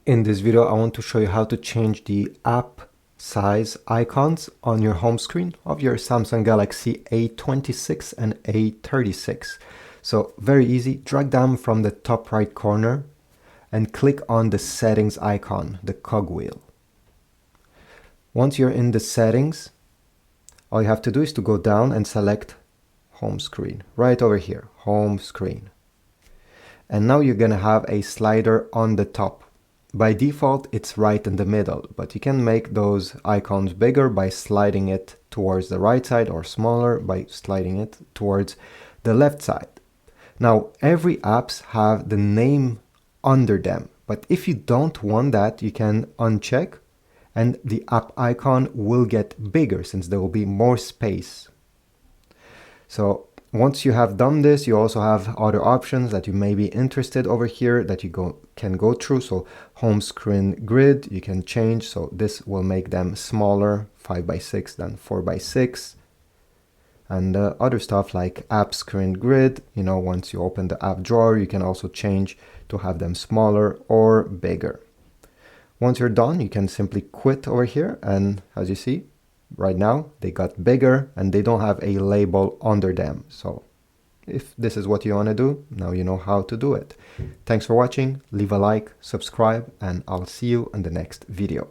In this video, I want to show you how to change the app size icons on your home screen of your Samsung Galaxy A26 and A36. So very easy, drag down from the top right corner and click on the settings icon, the cogwheel. Once you're in the settings, all you have to do is to go down and select home screen, right over here, home screen. And now you're gonna have a slider on the top. By default, it's right in the middle, but you can make those icons bigger by sliding it towards the right side or smaller by sliding it towards the left side. Now, every apps have the name under them, but if you don't want that, you can uncheck and the app icon will get bigger since there will be more space. So once you have done this, you also have other options that you may be interested over here that you can go through. So home screen grid, you can change. So this will make them smaller, 5x6 than 4x6. And other stuff like app screen grid, once you open the app drawer, you can also change to have them smaller or bigger. Once you're done, you can simply quit over here. And as you see, right now, they got bigger and they don't have a label under them. So if this is what you want to do, now you know how to do it. Thanks for watching. Leave a like, subscribe, and I'll see you in the next video.